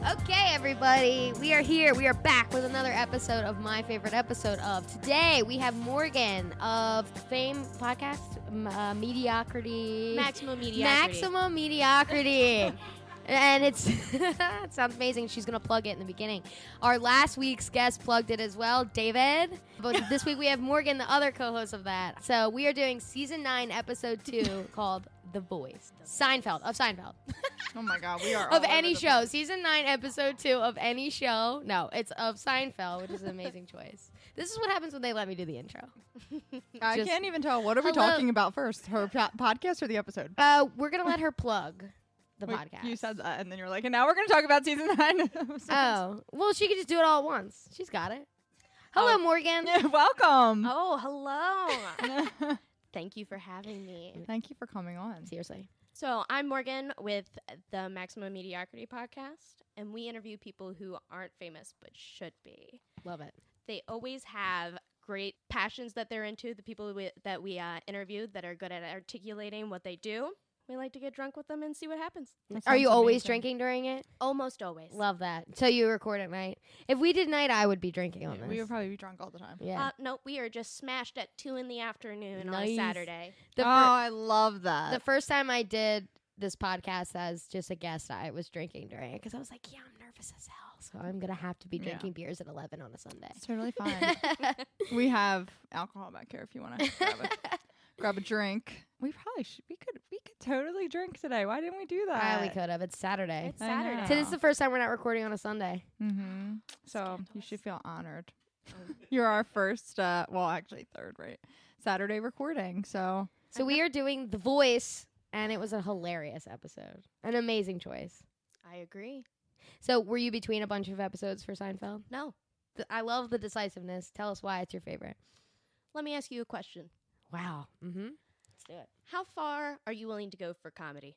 Okay, everybody, we are here. We are back with another episode of my favorite episode of today. We have Morgan of Fame Podcast, Mediocrity. Maximum Mediocrity. Maximum Mediocrity. And it sounds amazing. She's going to plug it in the beginning. Our last week's guest plugged it as well, David. But this week we have Morgan, the other co-host of that. So we are doing Season 9, Episode 2 called The Voice. Seinfeld. Oh my God, we are of any show. Season 9, Episode 2 of any show. No, it's of Seinfeld, which is an amazing choice. This is what happens when they let me do the intro. I can't even tell. What are we talking about first? Her podcast or the episode? We're going to let her plug the podcast. You said that, and then you're like, and now we're going to talk about Season 9. Oh, well, she could just do it all at once. She's got it. Hello, Morgan. Yeah, welcome. Oh, hello. Thank you for having me. Thank you for coming on. Seriously. So I'm Morgan with the Maximum Mediocrity podcast, and we interview people who aren't famous but should be. Love it. They always have great passions that they're into, the people that we interview that are good at articulating what they do. We like to get drunk with them and see what happens. Are you always drinking during it? Almost always. Love that. So you record at night. If we did night, I would be drinking on this. We would probably be drunk all the time. Yeah. No, we are just smashed at 2 in the afternoon on Nice. a Saturday. I love that. The first time I did this podcast as just a guest, I was drinking during it because I was like, yeah, I'm nervous as hell. So I'm going to have to be drinking beers at 11 on a Sunday. It's totally fine. We have alcohol back here if you want to grab a drink. We probably should. We could totally drink today. Why didn't we do that? We could have. It's Saturday. It's Saturday. So this is the first time we're not recording on a Sunday. Mm-hmm. So you should feel honored. You're our first, actually third, right? Saturday recording. So we are doing The Voice, and it was a hilarious episode. An amazing choice. I agree. So were you between a bunch of episodes for Seinfeld? No. I love the decisiveness. Tell us why it's your favorite. Let me ask you a question. Wow. Mm-hmm. Let's do it. How far are you willing to go for comedy?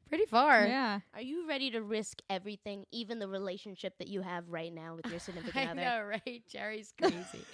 Pretty far. yeah. Are you ready to risk everything, even the relationship that you have right now with your significant other? I know, right? Jerry's crazy.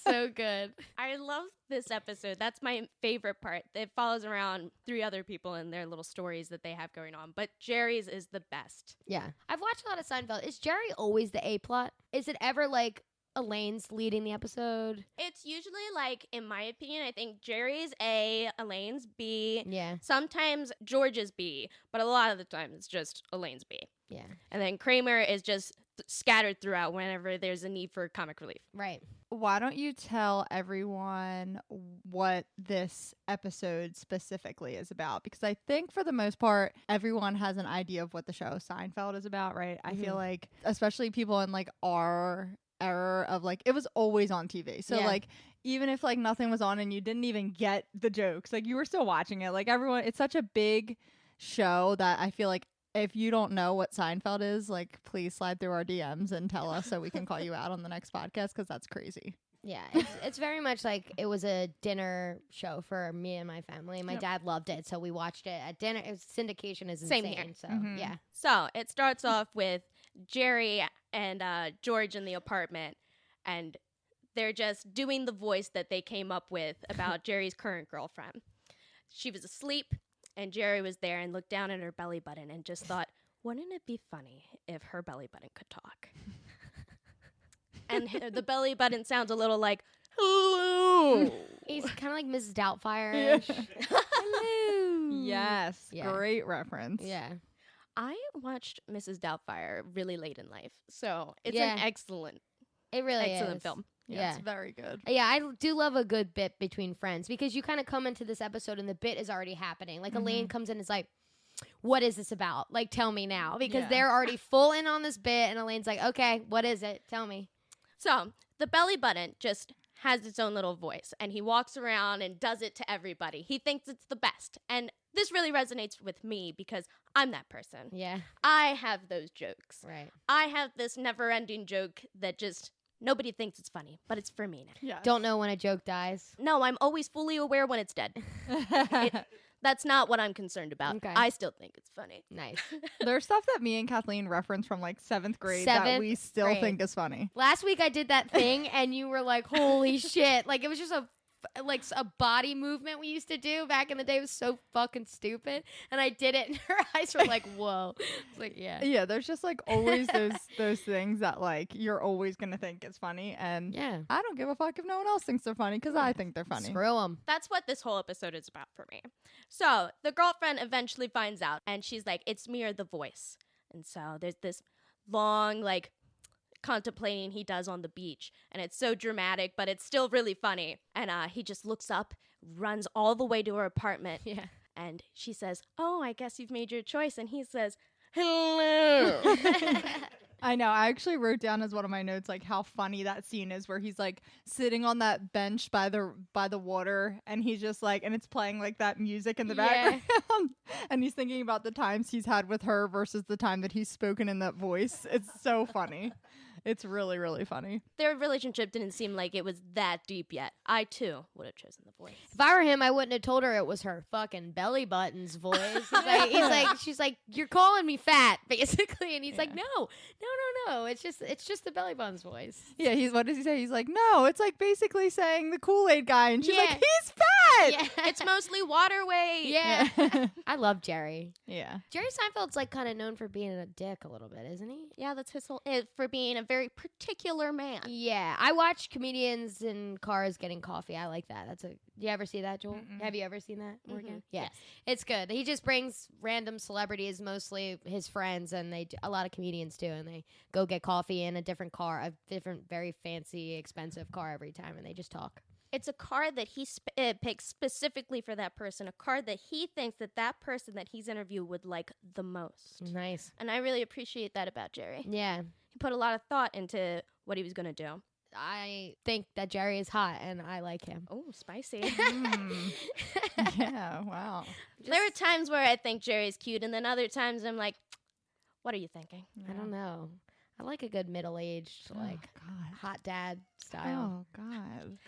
So good. I love this episode. That's my favorite part. It follows around 3 other people and their little stories that they have going on. But Jerry's is the best. Yeah. I've watched a lot of Seinfeld. Is Jerry always the A-plot? Is it ever like Elaine's leading the episode? It's usually like, in my opinion, I think Jerry's A, Elaine's B. Yeah. Sometimes George's B, but a lot of the time it's just Elaine's B. Yeah. And then Kramer is just scattered throughout whenever there's a need for comic relief. Right. Why don't you tell everyone what this episode specifically is about? Because I think for the most part, everyone has an idea of what the show Seinfeld is about, right? I feel like, especially people in like our era of like, it was always on TV. So like, even if like nothing was on and you didn't even get the jokes, like you were still watching it. Like everyone, it's such a big show that I feel like if you don't know what Seinfeld is, like, please slide through our DMs and tell us so we can call you out on the next podcast because that's crazy. Yeah, it's very much like it was a dinner show for me and my family. My dad loved it, so we watched it at dinner. Syndication is Same insane. here. So Mm-hmm. So it starts off with Jerry and George in the apartment, and they're just doing the voice that they came up with about Jerry's current girlfriend. She was asleep, and Jerry was there and looked down at her belly button and just thought, wouldn't it be funny if her belly button could talk? And the belly button sounds a little like, hello. He's kind of like Mrs. Doubtfire-ish. Hello. Yes. Yeah. Great reference. Yeah. I watched Mrs. Doubtfire really late in life, so it's Yeah. an excellent It really excellent is. film. Yeah. It's very good. Yeah, I do love a good bit between friends because you kind of come into this episode and the bit is already happening. Like Elaine comes in and is like, what is this about? Like, tell me now. Because they're already full in on this bit and Elaine's like, okay, what is it? Tell me. So the belly button just has its own little voice, and he walks around and does it to everybody. He thinks it's the best. And this really resonates with me because I'm that person. Yeah. I have those jokes. Right. I have this never-ending joke that just nobody thinks it's funny, but it's for me now. Yeah. Don't know when a joke dies. No, I'm always fully aware when it's dead. That's not what I'm concerned about. Okay. I still think it's funny. Nice. There's stuff that me and Kathleen reference from like 7th grade that we still grade. think is funny. Last week I did that thing and you were like, holy shit. Like it was just a like a body movement we used to do back in the day. It was so fucking stupid, and I did it, and her eyes were like, "Whoa!" It's like, yeah, there's just like always those things that like you're always gonna think is funny, and yeah. I don't give a fuck if no one else thinks they're funny because I think they're funny. Screw them. That's what this whole episode is about for me. So the girlfriend eventually finds out, and she's like, "It's me or the voice." And so there's this long, like, contemplating he does on the beach, and it's so dramatic, but it's still really funny. And he just looks up, runs all the way to her apartment, and she says, "Oh, I guess you've made your choice." And he says, "Hello." I know. I actually wrote down as one of my notes like how funny that scene is where he's like sitting on that bench by the water, and he's just like, and it's playing like that music in the background, and he's thinking about the times he's had with her versus the time that he's spoken in that voice. It's so funny. It's really, really funny. Their relationship didn't seem like it was that deep yet. I, too, would have chosen the voice. If I were him, I wouldn't have told her it was her fucking belly buttons voice. She's like, "You're calling me fat," basically, and he's like, "No. It's just the belly buttons voice." Yeah, what does he say? He's like, "No, it's like basically saying the Kool-Aid guy," and she's like, "He's fat." Yeah. It's mostly water weight. Yeah. I love Jerry. Yeah. Jerry Seinfeld's like kind of known for being a dick a little bit, isn't he? Yeah, that's his whole for being a very particular man. Yeah, I watch comedians in cars getting coffee. I like that. Do you ever see that, Joel? Mm-mm. Have you ever seen that, Morgan? Mm-hmm. Yeah, Yes. It's good. He just brings random celebrities, mostly his friends, and a lot of comedians do, and they go get coffee in a different car, a different, very fancy, expensive car every time, and they just talk. It's a car that he picks specifically for that person, a car that he thinks that person that he's interviewed would like the most. Nice. And I really appreciate that about Jerry. Yeah. He put a lot of thought into what he was going to do. I think that Jerry is hot, and I like him. Oh, spicy. Yeah, wow. There are times where I think Jerry's cute, and then other times I'm like, what are you thinking? I don't know. I like a good middle-aged, like, hot dad style. Oh, God.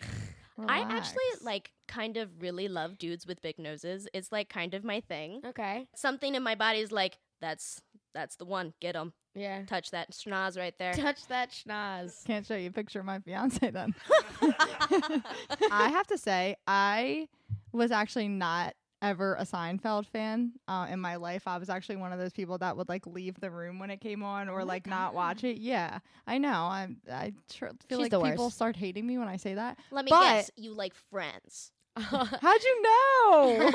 I Relax. actually, kind of really love dudes with big noses. It's, kind of my thing. Okay. Something in my body's like, that's the one. Get him. Yeah. Touch that schnoz right there. Touch that schnoz. Can't show you a picture of my fiance then. I have to say, I was actually not ever a Seinfeld fan in my life. I was actually one of those people that would leave the room when it came on or not watch it. Yeah, I know. I feel She's like the people worst. start hating me when I say that. Let me But- guess, you like Friends. How'd you know?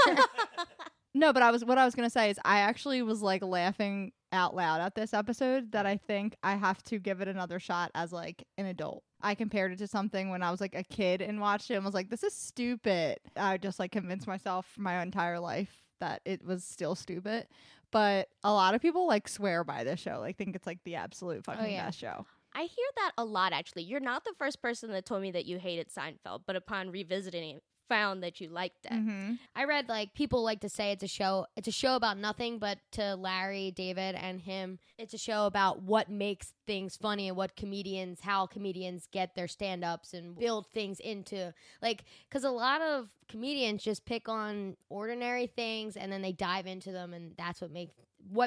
No, but what I was gonna say is I actually was laughing out loud at this episode that I think I have to give it another shot as an adult. I compared it to something when I was a kid and watched it and was like, this is stupid. I just convinced myself for my entire life that it was still stupid. But a lot of people swear by this show. Think it's the absolute fucking best show. I hear that a lot, actually. You're not the first person that told me that you hated Seinfeld, but upon revisiting it, found that you liked it. Mm-hmm. I read people like to say it's a show about nothing, but to Larry, David, and him, it's a show about what makes things funny and how comedians get their stand-ups and build things into because a lot of comedians just pick on ordinary things and then they dive into them, and that's what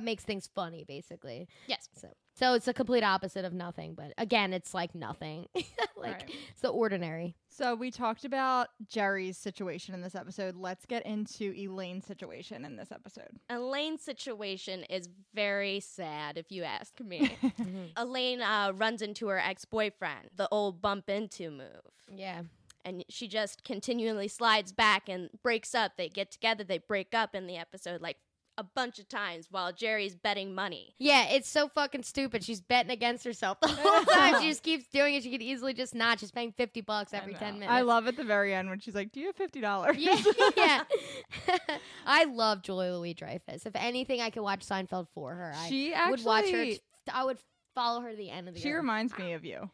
makes things funny, basically. Yes. So it's the complete opposite of nothing, but again, it's nothing. Right. It's the ordinary. So we talked about Jerry's situation in this episode. Let's get into Elaine's situation in this episode. Elaine's situation is very sad, if you ask me. Elaine runs into her ex-boyfriend, the old bump into move. Yeah. And she just continually slides back and breaks up. They get together, they break up in the episode a bunch of times while Jerry's betting money. Yeah, it's so fucking stupid. She's betting against herself the whole time. She just keeps doing it. She could easily just not. She's paying $50 every 10 minutes. I love at the very end when she's like, do you have $50? Yeah. I love Julia Louis-Dreyfus. If anything, I could watch Seinfeld for her. She I would watch her. actually- I would follow her to the end of the She year. reminds me of you.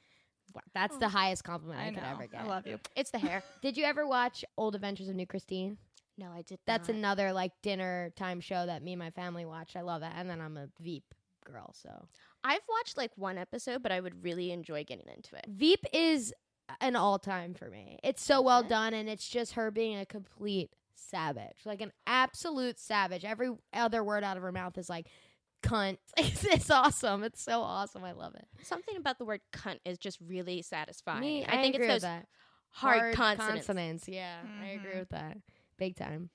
Wow, that's the highest compliment I know. could ever get. I love you. It's the hair. Did you ever watch Old Adventures of New Christine? No, I did That's not. another dinner time show that me and my family watched. I love that. And then I'm a Veep girl, so. I've watched one episode, but I would really enjoy getting into it. Veep is an all-time for me. It's so well done, and it's just her being a complete savage. An absolute savage. Every other word out of her mouth is cunt. It's awesome. It's so awesome. I love it. Something about the word cunt is just really satisfying. Me, I think agree it's with those that. hard consonants. Yeah, I agree with that. Big time.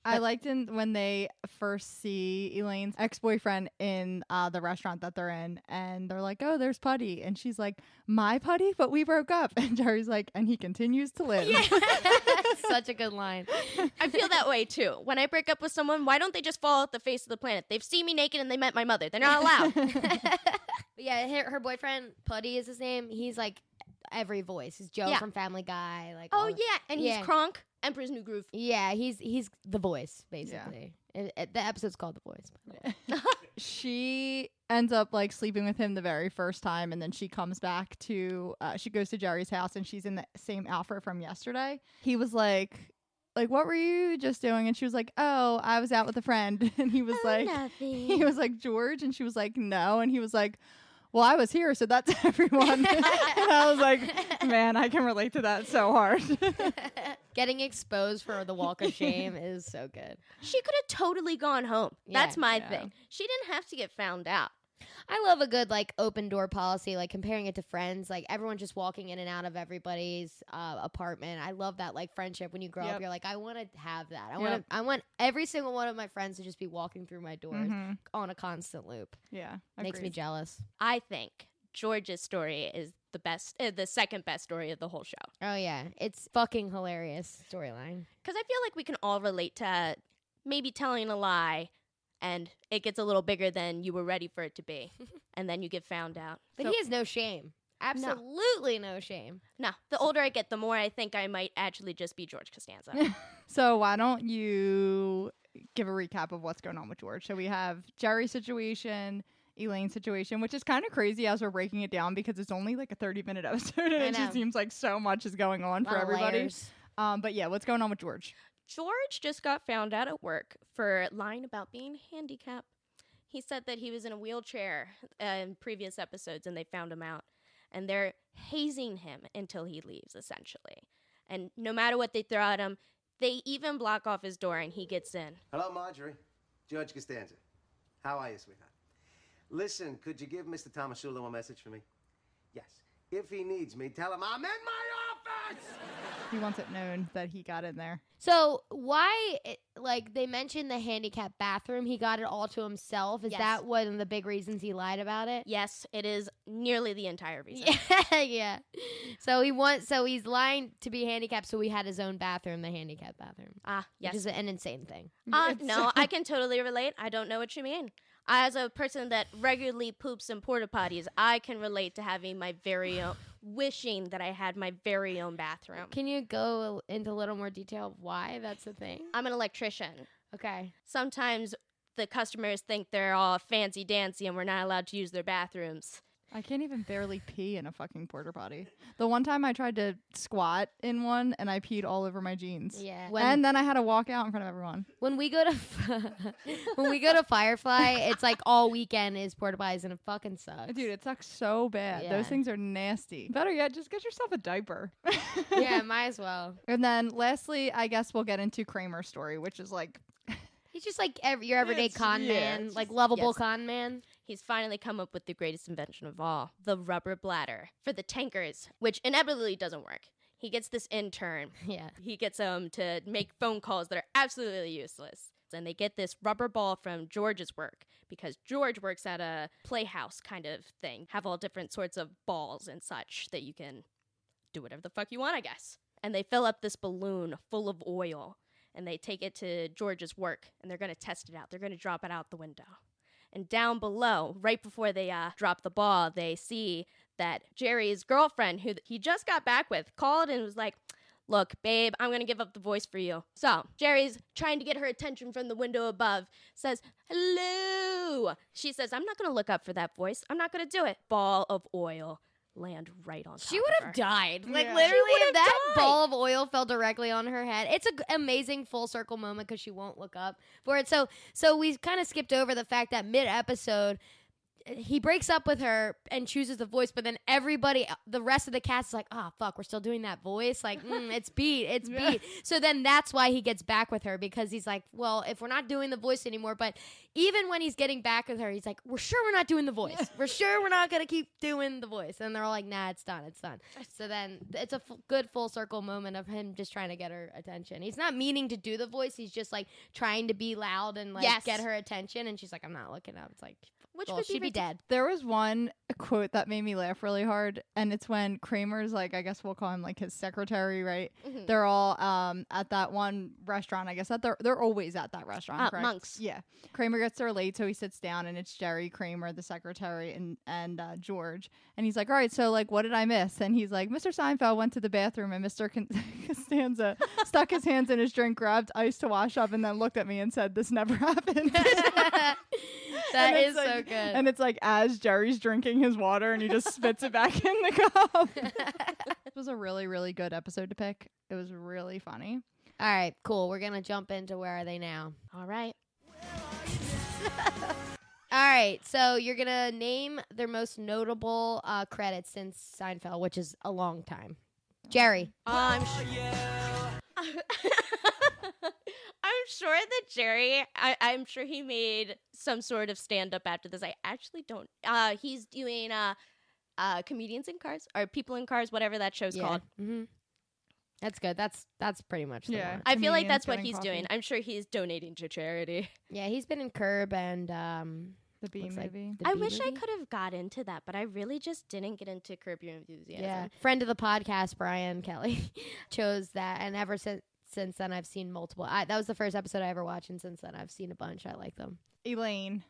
I liked when they first see Elaine's ex-boyfriend in the restaurant that they're in, and they're like, "Oh, there's Putty," and she's like, "My Putty, but we broke up." And Jerry's like, "And he continues to live." Yeah. Such a good line. I feel that way too. When I break up with someone, why don't they just fall off the face of the planet? They've seen me naked and they met my mother. They're not allowed. But yeah, her boyfriend Putty is his name. He's like every voice. He's Joe from Family Guy. Like and he's Kronk, Emperor's New Groove. Yeah, he's the voice basically. Yeah. The episode's called The Voice. By the way. She ends up like sleeping with him the very first time, and then she comes back to she goes to Jerry's house, and she's in the same outfit from yesterday. He was like, what were you just doing? And she was like, "Oh, I was out with a friend." And he was nothing. He was like, "George?" And she was like, "No." And he was like, "Well, I was here, so that's everyone." And I was like, man, I can relate to that so hard. Getting exposed for the walk of shame is so good. She could have totally gone home. That's my thing. She didn't have to get found out. I love a good like open door policy, like comparing it to Friends, like everyone just walking in and out of everybody's apartment. I love that like friendship. When you grow up, you're like, I want to have that. I want every single one of my friends to just be walking through my doors on a constant loop. Yeah, makes me jealous. I think George's story is the best, the second best story of the whole show. Oh yeah, it's fucking hilarious storyline. Because I feel like we can all relate to maybe telling a lie, and it gets a little bigger than you were ready for it to be, and then you get found out. But he has no shame. Absolutely no shame. No, the older I get, the more I think I might actually just be George Costanza. So why don't you give a recap of what's going on with George? So we have Jerry's situation, Elaine's situation, which is kind of crazy as we're breaking it down because it's only like a 30-minute episode, and it just seems like so much is going on for everybody. But yeah, what's going on with George? George just got found out at work for lying about being handicapped. He said that he was in a wheelchair in previous episodes, and they found him out. And they're hazing him until he leaves, essentially. And no matter what they throw at him, they even block off his door, and he gets in. Hello, Marjorie. George Costanza. How are you, sweetheart? Listen, could you give Mr. Tomasulo a message for me? Yes. If he needs me, tell him I'm in my office! He wants it known that he got in there. So why, they mentioned the handicapped bathroom. He got it all to himself. Is that one of the big reasons he lied about it? Yes, it is nearly the entire reason. Yeah. So he's lying to be handicapped, so he had his own bathroom, the handicapped bathroom. Yes. Which is an insane thing. No, I can totally relate. I don't know what you mean. As a person that regularly poops in porta potties, I can relate to having my very own, wishing that I had my very own bathroom. Can you go into a little more detail of why that's the thing? I'm an electrician. Okay. Sometimes the customers think they're all fancy dancy and we're not allowed to use their bathrooms. I can't even barely pee in a fucking porta potty. The one time I tried to squat in one and I peed all over my jeans. Yeah. And then I had to walk out in front of everyone. When we go to Firefly, it's like all weekend is porta potties and it fucking sucks. Dude, it sucks so bad. Yeah. Those things are nasty. Better yet, just get yourself a diaper. Yeah, might as well. And then lastly, I guess we'll get into Kramer's story, which is like... He's just like your everyday con man, like lovable con man. He's finally come up with the greatest invention of all, the rubber bladder for the tankers, which inevitably doesn't work. He gets this intern. Yeah. He gets them to make phone calls that are absolutely useless. And they get this rubber ball from George's work because George works at a playhouse kind of thing. Have all different sorts of balls and such that you can do whatever the fuck you want, I guess. And they fill up this balloon full of oil. And they take it to George's work, and they're going to test it out. They're going to drop it out the window. And down below, right before they drop the ball, they see that Jerry's girlfriend, who he just got back with, called and was like, "Look, babe, I'm going to give up the voice for you." So Jerry's trying to get her attention from the window above, says, "Hello." She says, "I'm not going to look up for that voice. I'm not going to do it." Ball of oil land right on top She would have died. Like, Yeah. literally, if that ball of oil fell directly on her head. It's an amazing full circle moment because she won't look up for it. So we kind of skipped over the fact that mid-episode, he breaks up with her and chooses the voice, but then everybody, the rest of the cast is like, oh, fuck, we're still doing that voice? Like, it's beat. So then that's why he gets back with her, because he's like, well, if we're not doing the voice anymore, but even when he's getting back with her, he's like, we're sure we're not doing the voice. We're sure we're not going to keep doing the voice. And they're all like, nah, it's done. So then it's a good full circle moment of him just trying to get her attention. He's not meaning to do the voice. He's just like trying to be loud and like get her attention. And she's like, I'm not looking up. It's like, she'd be dead. There was one quote that made me laugh really hard, and it's when Kramer's like, I guess we'll call him like his secretary, right? Mm-hmm. They're all at that one restaurant. I guess that they're always at that restaurant, correct? Monks. Yeah. Kramer gets there late, so he sits down, and it's Jerry, Kramer, the secretary, and George. And he's like, all right, so like, what did I miss? And he's like, Mr. Seinfeld went to the bathroom, and Mr. Costanza stuck his hands in his drink, grabbed ice to wash up, and then looked at me and said, this never happened. That is like, so good. And it's like as Jerry's drinking his water and he just spits it back in the cup. It was a really, really good episode to pick. It was really funny. All right, cool. We're going to jump into Where Are They Now? All right. All right, so you're going to name their most notable credits since Seinfeld, which is a long time. Jerry. I'm sure that Jerry, I'm sure he made some sort of stand-up after this. I actually don't. He's doing Comedians in Cars, or People in Cars, whatever that show's called. Mm-hmm. That's good. That's pretty much the one. I feel like that's what he's doing. I'm sure he's donating to charity. Yeah, he's been in Curb and the B movie. I wish I could have got into that, but I really just didn't get into Curb Your Enthusiasm. Yeah, friend of the podcast, Brian Kelly, chose that, and ever since then I've seen multiple. That was the first episode I ever watched, and since then I've seen a bunch. I like them. Elaine.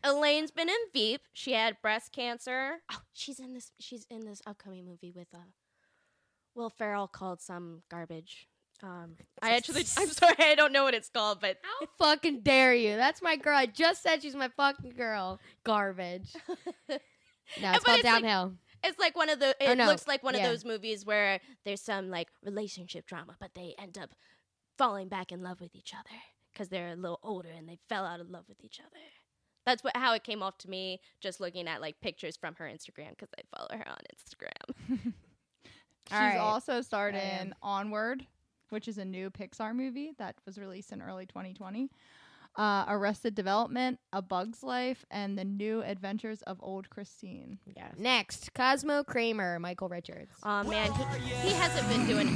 Elaine's been in Veep. She had breast cancer. Oh, she's in this upcoming movie with Will Ferrell called some garbage. I'm sorry, I don't know what it's called, but how fucking dare you? That's my girl. I just said she's my fucking girl. Garbage. No, it's called Downhill. It's like one of the. Looks like one of those movies where there's some like relationship drama, but they end up falling back in love with each other because they're a little older and they fell out of love with each other. That's how it came off to me just looking at like pictures from her Instagram because I follow her on Instagram. She's also starred in Onward, which is a new Pixar movie that was released in early 2020. Arrested Development, A Bug's Life, and The New Adventures of Old Christine. Yeah. Next, Cosmo Kramer, Michael Richards. Oh man, he hasn't been doing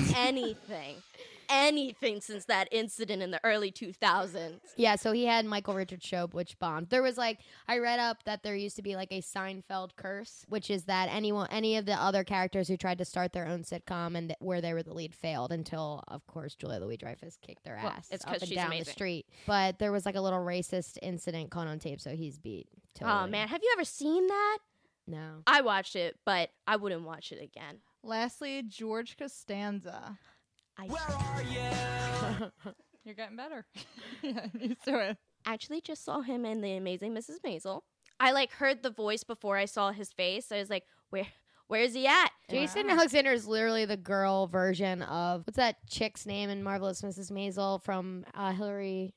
anything since that incident in the early 2000s. Yeah, so he had Michael Richards' show, which bombed. There was I read up that there used to be like a Seinfeld curse, which is that any of the other characters who tried to start their own sitcom and where they were the lead failed until, of course, Julia Louis-Dreyfus kicked their ass it's up and she's down amazing. The street. But there was like a little racist incident caught on tape, so he's beat. Totally. Oh man, have you ever seen that? No. I watched it, but I wouldn't watch it again. Lastly, George Costanza. Where are you? You're getting better. Yeah, used to it. Actually, just saw him in The Amazing Mrs. Maisel. I heard the voice before I saw his face. I was like, where is he at? Jason Alexander is literally the girl version of what's that chick's name in Marvelous Mrs. Maisel from Hillary.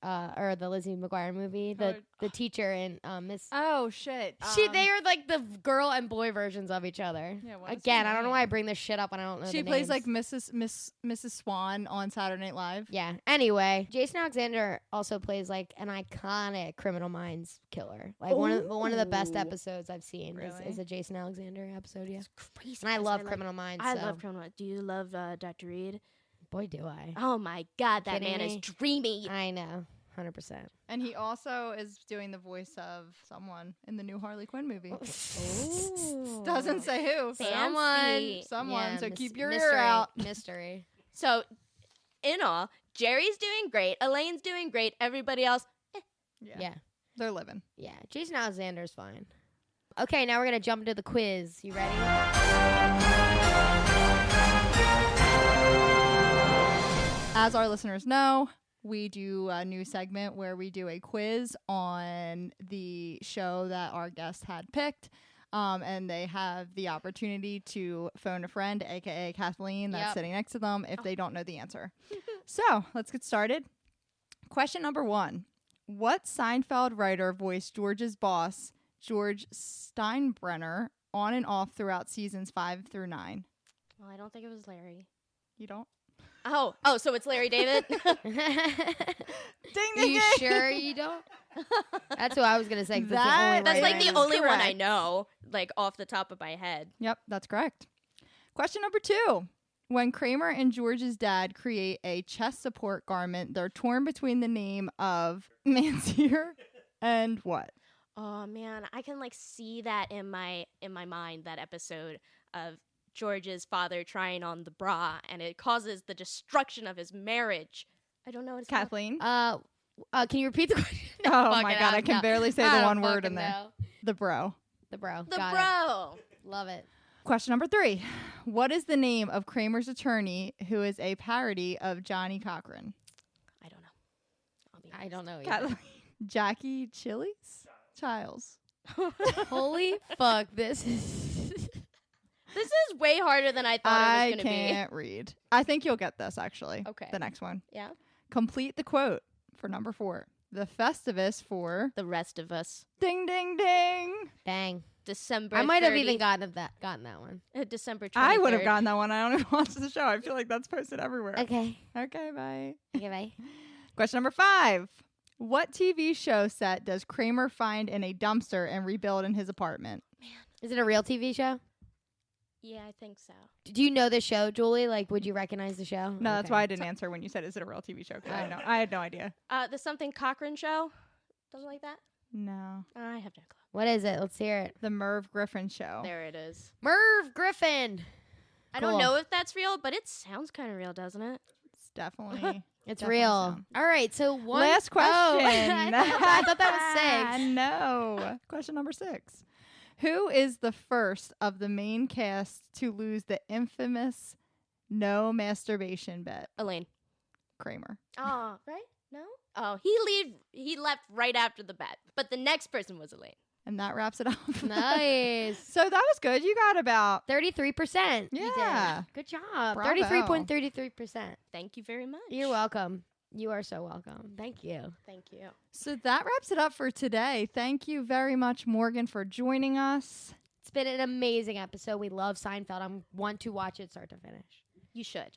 Or the Lizzie McGuire movie, the teacher in Miss. Oh shit! They are like the girl and boy versions of each other. Yeah, again, I don't know why I bring this shit up and I don't know. She plays like Mrs. Swan on Saturday Night Live. Yeah. Anyway, Jason Alexander also plays like an iconic Criminal Minds killer. Like one of the best episodes I've seen is a Jason Alexander episode. Yeah, it's crazy. And I love Criminal Minds. I love Criminal Minds. Do you love Dr. Reed? Boy, do I. Oh, my God. That man is dreamy. I know. 100%. And he also is doing the voice of someone in the new Harley Quinn movie. Doesn't say who. Someone. Yeah, so keep your ear out. Mystery. So, in all, Jerry's doing great. Elaine's doing great. Everybody else, Yeah. They're living. Yeah. Jason Alexander's fine. Okay, now we're going to jump into the quiz. You ready? As our listeners know, we do a new segment where we do a quiz on the show that our guest had picked. And they have the opportunity to phone a friend, a.k.a. Kathleen, that's sitting next to them, if they don't know the answer. So let's get started. Question number 1. What Seinfeld writer voiced George's boss, George Steinbrenner, on and off throughout seasons 5 through 9? Well, I don't think it was Larry. You don't? Oh, so it's Larry David? Ding, ding, You ding. sure you don't? That's what I was gonna say. 'Cause That that's That's the only like right the answer. only one I correct. know, like off the top of my head. Yep, that's correct. Question number 2. When Kramer and George's dad create a chest support garment, they're torn between the name of Mancier and what? Oh man, I can like see that in my mind, that episode of George's father trying on the bra, and it causes the destruction of his marriage. I don't know what it's called. Kathleen? Can you repeat the question? Oh Fuck my it, God, I can don't- barely say I the don't one word in fucking there. know. The bro. The bro. The Got bro. it. Love it. Question number 3. What is the name of Kramer's attorney who is a parody of Johnny Cochran? I don't know. I'll be I don't know. Either. Kathleen. Jackie Childs? Holy fuck! This is. This is way harder than I thought it I was going to be. can't read. I think you'll get this, actually. Okay. The next one. Yeah. Complete the quote for number 4. The Festivus for The rest of us. ding, ding, ding. Bang! December. I might have 30 even gotten that one. December 23rd. I would have gotten that one. I only watched the show. I feel like that's posted everywhere. Okay. Okay, bye. Okay. Bye. Question number 5. What TV show set does Kramer find in a dumpster and rebuild in his apartment? Is it a real TV show? Yeah, I think so. Do you know the show, Julie? Like, would you recognize the show? No, that's Okay. why I didn't answer when you said, is it a real TV show? 'Cause I had no idea. The something Cochran show? Something like that? No. I have no clue. What is it? Let's hear it. The Merv Griffin Show. There it is. Merv Griffin. I Cool. don't know if that's real, but it sounds kind of real, doesn't it? It's definitely. It's Definitely real. so. All right. So one Last question. Oh, I thought that was 6. No. Question number 6. Who is the first of the main cast to lose the infamous no masturbation bet? Elaine. Kramer. Oh, right? No? Oh, he left right after the bet. But the next person was Elaine. And that wraps it up. Nice. So that was good. You got about 33%. You Yeah. did. Good job. Bravo. 33.33%. Thank you very much. You're welcome. You are so welcome. Thank you. Thank you. So that wraps it up for today. Thank you very much, Morgan, for joining us. It's been an amazing episode. We love Seinfeld. I want to watch it start to finish. You should.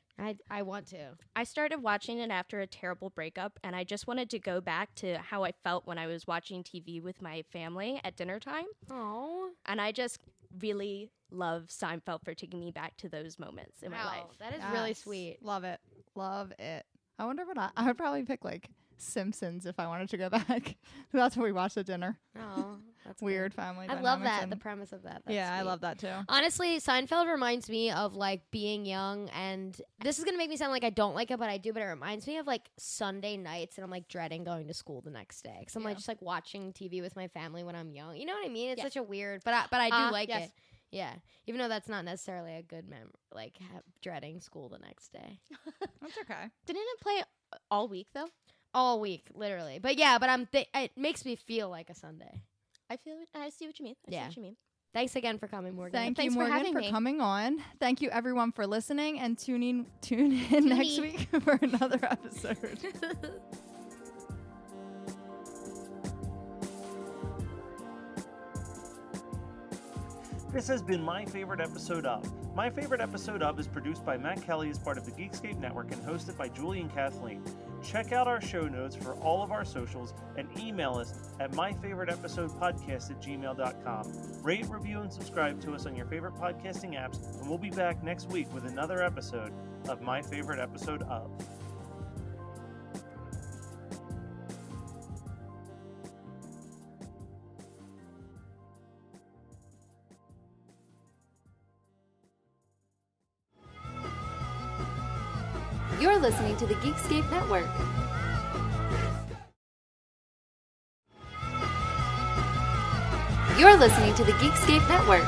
I want to. I started watching it after a terrible breakup, and I just wanted to go back to how I felt when I was watching TV with my family at dinner time. Oh. And I just really love Seinfeld for taking me back to those moments in my life. That is really Yes. sweet. Love it. Love it. I wonder what I would probably pick like Simpsons if I wanted to go back. That's what we watched at dinner. Oh, that's Weird family Good. I love dynamics that. and- The premise of that. That's yeah, I sweet. love that too. Honestly, Seinfeld reminds me of like being young, and this is gonna make me sound like I don't like it, but I do. But it reminds me of like Sunday nights, and I'm like dreading going to school the next day because I'm like just like watching TV with my family when I'm young. You know what I mean? It's Yes. such a weird, but I do like yes. it. Yeah, even though that's not necessarily a good like dreading school the next day That's okay. Didn't it play all week, though? all week, literally. But yeah, but it makes me feel like a Sunday. I see what you mean. I see Yeah. what you mean. Thanks again for coming, Morgan. Thank you, Thanks for Morgan, having for me. coming on. Thank you, everyone, for listening, and tune in next in. week for another episode. This has been My Favorite Episode Of. My Favorite Episode Of is produced by Matt Kelly as part of the Geekscape Network and hosted by Julie and Kathleen. Check out our show notes for all of our socials and email us at myfavoriteepisodepodcast@gmail.com. Rate, review, and subscribe to us on your favorite podcasting apps, and we'll be back next week with another episode of My Favorite Episode Of. You're listening to the Geekscape Network. You're listening to the Geekscape Network.